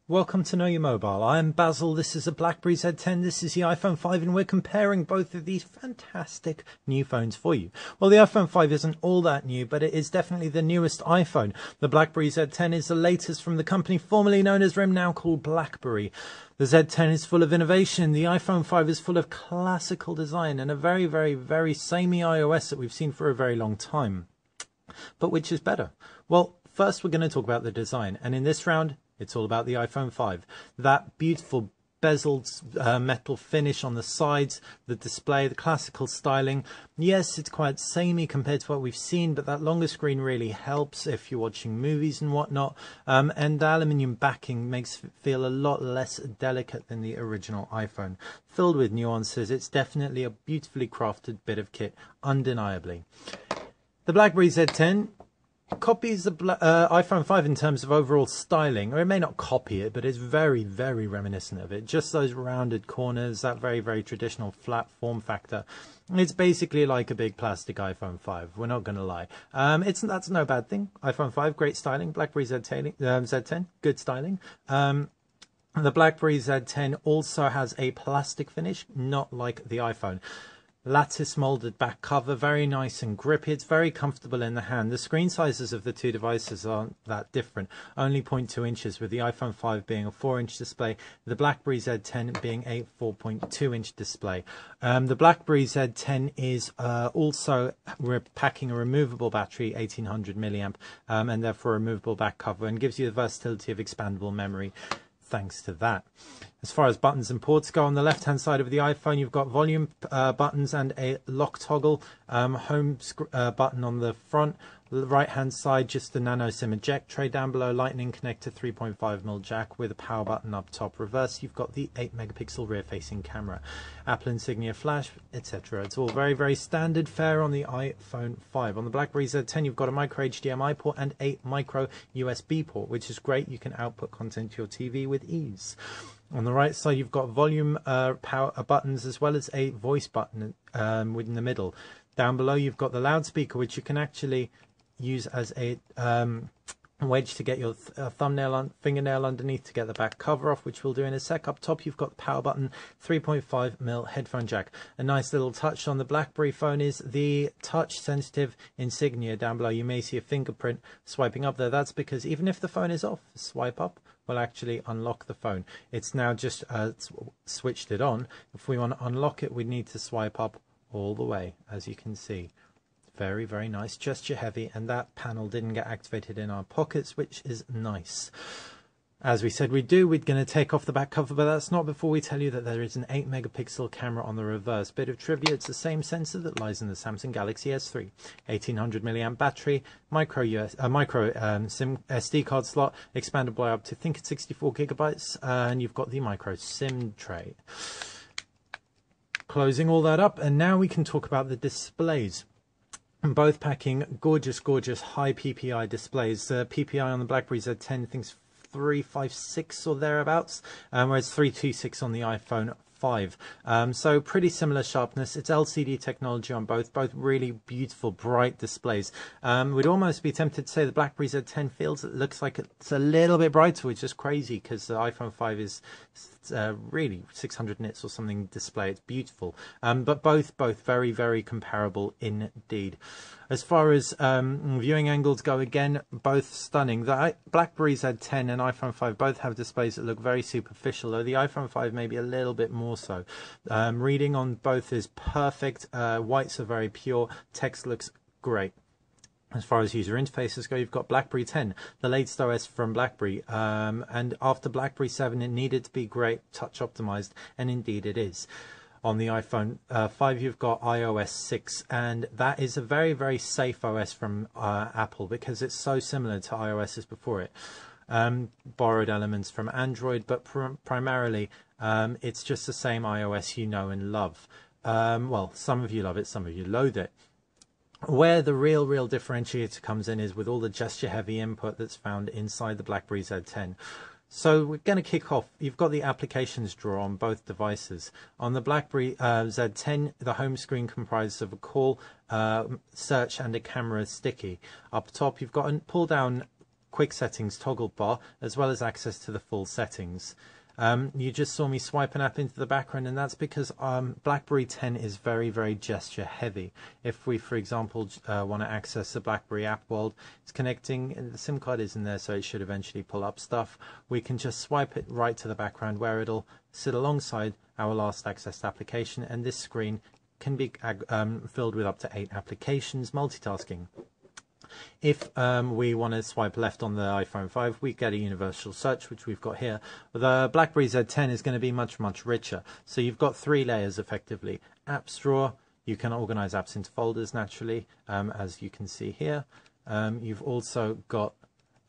Welcome to Know Your Mobile. I am Basil, this is a BlackBerry Z10, this is the iPhone 5, and we're comparing both of these fantastic new phones for you. Well, the iPhone 5 isn't all that new, but it is definitely the newest iPhone. The BlackBerry Z10 is the latest from the company formerly known as RIM, now called BlackBerry. The Z10 is full of innovation, the iPhone 5 is full of classical design, and a very samey iOS that we've seen for a very long time. But which is better? Well, first we're going to talk about the design, and in this round, it's all about the iPhone 5. That beautiful bezeled metal finish on the sides, the display, the classical styling. Yes, it's quite samey compared to what we've seen, but that longer screen really helps if you're watching movies and whatnot. And the aluminium backing makes it feel a lot less delicate than the original iPhone. Filled with nuances, it's definitely a beautifully crafted bit of kit, undeniably. The BlackBerry Z10 copies the iPhone 5 in terms of overall styling, or it may not copy it, but it's very reminiscent of it. Just those rounded corners, that very traditional flat form factor. It's basically like a big plastic iPhone 5, we're not going to lie. That's no bad thing. iPhone 5, great styling. BlackBerry Z10, good styling. The BlackBerry Z10 also has a plastic finish, not like the iPhone. Lattice molded back cover, very nice and grippy. It's very comfortable in the hand. The screen sizes of the two devices aren't that different, only 0.2 inches, with the iPhone 5 being a 4-inch display, the BlackBerry Z10 being a 4.2-inch display. The BlackBerry Z10 is also packing a removable battery, 1800 milliamp, and therefore a removable back cover, and gives you the versatility of expandable memory thanks to that. As far as buttons and ports go, on the left hand side of the iPhone you've got volume buttons and a lock toggle, home button on the front. The right hand side, just the nano SIM eject tray. Down below, lightning connector, 3.5mm jack with a power button up top. Reverse, you've got the 8 megapixel rear facing camera, Apple insignia flash, etc. It's all very standard fare on the iPhone 5. On the BlackBerry Z10 you've got a micro HDMI port and a micro USB port, which is great. You can output content to your TV with ease. On the right side you've got volume power buttons, as well as a voice button within the middle. Down below you've got the loudspeaker, which you can actually use as a wedge to get your fingernail underneath to get the back cover off, which we'll do in a sec. Up top you've got the power button, 3.5mm headphone jack. A nice little touch on the BlackBerry phone is the touch sensitive insignia down below. You may see a fingerprint swiping up there. That's because even if the phone is off, swipe up will actually unlock the phone. It's now just switched it on. If we want to unlock it, we need to swipe up all the way, as you can see. Very nice, gesture heavy, and that panel didn't get activated in our pockets, which is nice. As we said we're going to take off the back cover, but that's not before we tell you that there is an 8 megapixel camera on the reverse. Bit of trivia, it's the same sensor that lies in the Samsung Galaxy S3. 1800 milliamp battery, micro SIM SD card slot, expandable by up to, I think it's 64 gigabytes, and you've got the micro SIM tray. Closing all that up, and now we can talk about the displays. Both packing gorgeous high PPI displays. PPI on the BlackBerry Z10, I think it's 356 or thereabouts, whereas 326 on the iPhone 5. So pretty similar sharpness. It's LCD technology on both really beautiful bright displays. We'd almost be tempted to say the BlackBerry Z10 looks like it's a little bit brighter, which is crazy because the iPhone 5 is really 600 nits or something display. It's beautiful, but both very comparable indeed. As far as viewing angles go, again, both stunning. The BlackBerry Z10 and iPhone 5 both have displays that look very superficial, though the iPhone 5 maybe a little bit more so. Reading on both is perfect. Whites are very pure. Text looks great. As far as user interfaces go, you've got BlackBerry 10, the latest OS from BlackBerry, and after BlackBerry 7 it needed to be great, touch optimized, and indeed it is. On the iPhone 5 you've got iOS 6, and that is a very safe OS from Apple, because it's so similar to iOS as before it. Borrowed elements from Android, but primarily it's just the same iOS you know and love. Well, some of you love it, some of you loathe it. Where the real differentiator comes in is with all the gesture heavy input that's found inside the BlackBerry Z10. So we're going to kick off. You've got the applications drawer on both devices. On the BlackBerry Z10, the home screen comprises of a call, search and a camera sticky. Up top you've got a pull down quick settings toggle bar, as well as access to the full settings. You just saw me swipe an app into the background, and that's because BlackBerry 10 is very, very gesture heavy. If we, for example, want to access the BlackBerry app world, it's connecting, and the SIM card is in there, so it should eventually pull up stuff. We can just swipe it right to the background where it'll sit alongside our last accessed application, and this screen can be filled with up to 8 applications, multitasking. If we want to swipe left on the iPhone 5, we get a universal search, which we've got here. The BlackBerry Z10 is going to be much, much richer. So you've got 3 layers effectively. Apps drawer, you can organize apps into folders naturally, as you can see here. You've also got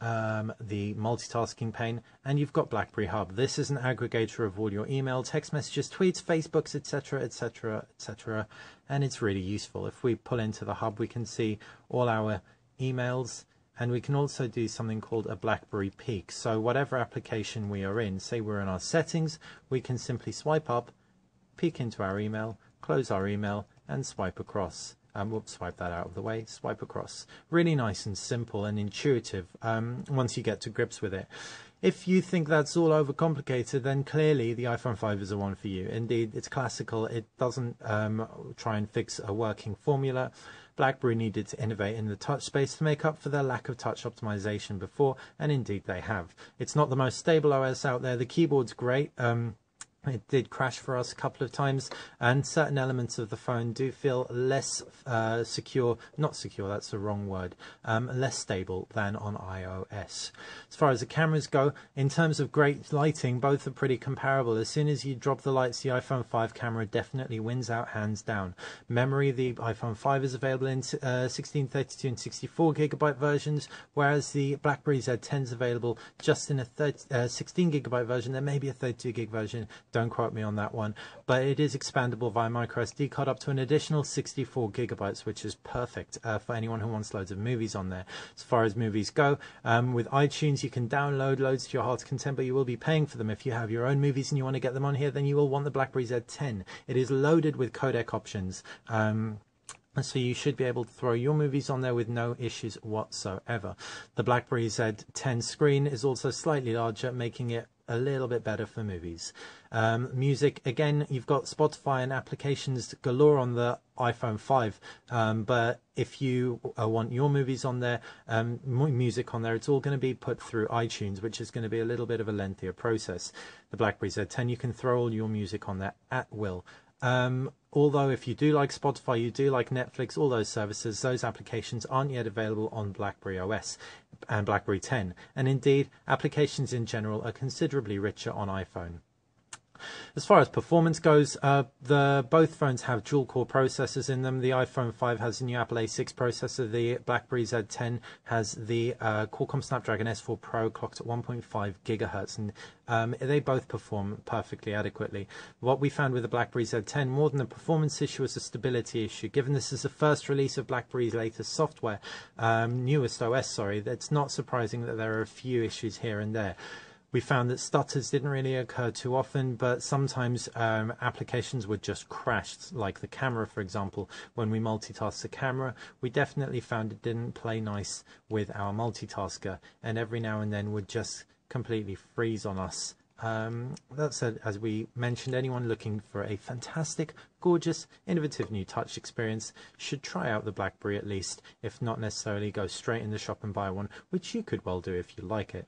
the multitasking pane, and you've got BlackBerry Hub. This is an aggregator of all your email, text messages, tweets, Facebooks, etc., etc., etc., and it's really useful. If we pull into the hub, we can see all our emails, and we can also do something called a BlackBerry peek. So whatever application we are in, say we're in our settings, we can simply swipe up, peek into our email, close our email, and swipe across. Whoops, swipe that out of the way, swipe across. Really nice and simple and intuitive once you get to grips with it. If you think that's all overcomplicated, then clearly the iPhone 5 is the one for you. Indeed, it's classical. It doesn't try and fix a working formula. BlackBerry needed to innovate in the touch space to make up for their lack of touch optimization before, and indeed they have. It's not the most stable OS out there. The keyboard's great. It did crash for us a couple of times, and certain elements of the phone do feel less secure, not secure, that's the wrong word, less stable than on iOS. As far as the cameras go, in terms of great lighting, both are pretty comparable. As soon as you drop the lights, the iPhone 5 camera definitely wins out hands down. Memory, the iPhone 5 is available in 16, 32 and 64 gigabyte versions, whereas the BlackBerry Z10 is available just in a 16 gigabyte version. There may be a 32 gig version. Don't quote me on that one, but it is expandable via microSD card up to an additional 64 gigabytes, which is perfect for anyone who wants loads of movies on there. As far as movies go, with iTunes you can download loads to your heart's content, but you will be paying for them. If you have your own movies and you want to get them on here, then you will want the BlackBerry Z10. It is loaded with codec options. So you should be able to throw your movies on there with no issues whatsoever. The BlackBerry Z10 screen is also slightly larger, making it a little bit better for movies. Music, again, you've got Spotify and applications galore on the iPhone 5, but if you want your movies on there, music on there, it's all going to be put through iTunes, which is going to be a little bit of a lengthier process. The BlackBerry Z10, you can throw all your music on there at will. Although if you do like Spotify, you do like Netflix, all those services, those applications aren't yet available on BlackBerry OS and BlackBerry 10. And indeed, applications in general are considerably richer on iPhone. As far as performance goes, both phones have dual-core processors in them. The iPhone 5 has a new Apple A6 processor. The BlackBerry Z10 has the Qualcomm Snapdragon S4 Pro clocked at 1.5 gigahertz, and they both perform perfectly adequately. What we found with the BlackBerry Z10, more than a performance issue, was a stability issue. Given this is the first release of BlackBerry's latest software, newest OS, sorry, it's not surprising that there are a few issues here and there. We found that stutters didn't really occur too often, but sometimes applications would just crash, like the camera, for example. When we multitask the camera, we definitely found it didn't play nice with our multitasker, and every now and then would just completely freeze on us. That said, as we mentioned, anyone looking for a fantastic, gorgeous, innovative new touch experience should try out the BlackBerry at least, if not necessarily go straight in the shop and buy one, which you could well do if you like it.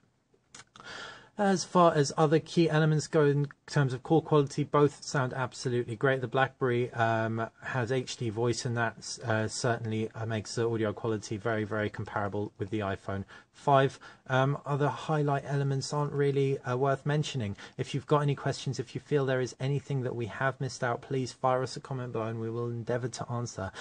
As far as other key elements go in terms of call quality, both sound absolutely great. The BlackBerry has HD voice, and that certainly makes the audio quality very, very comparable with the iPhone 5. Other highlight elements aren't really worth mentioning. If you've got any questions, if you feel there is anything that we have missed out, please fire us a comment below and we will endeavour to answer.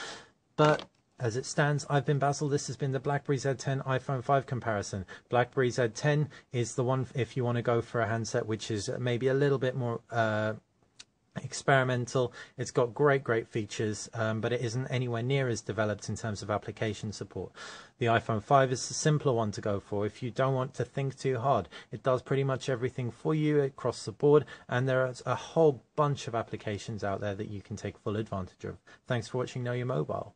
But as it stands, I've been Basil. This has been the BlackBerry Z10 iPhone 5 comparison. BlackBerry Z10 is the one if you want to go for a handset which is maybe a little bit more experimental. It's got great features, but it isn't anywhere near as developed in terms of application support. The iPhone 5 is the simpler one to go for if you don't want to think too hard. It does pretty much everything for you across the board, and there are a whole bunch of applications out there that you can take full advantage of. Thanks for watching Know Your Mobile.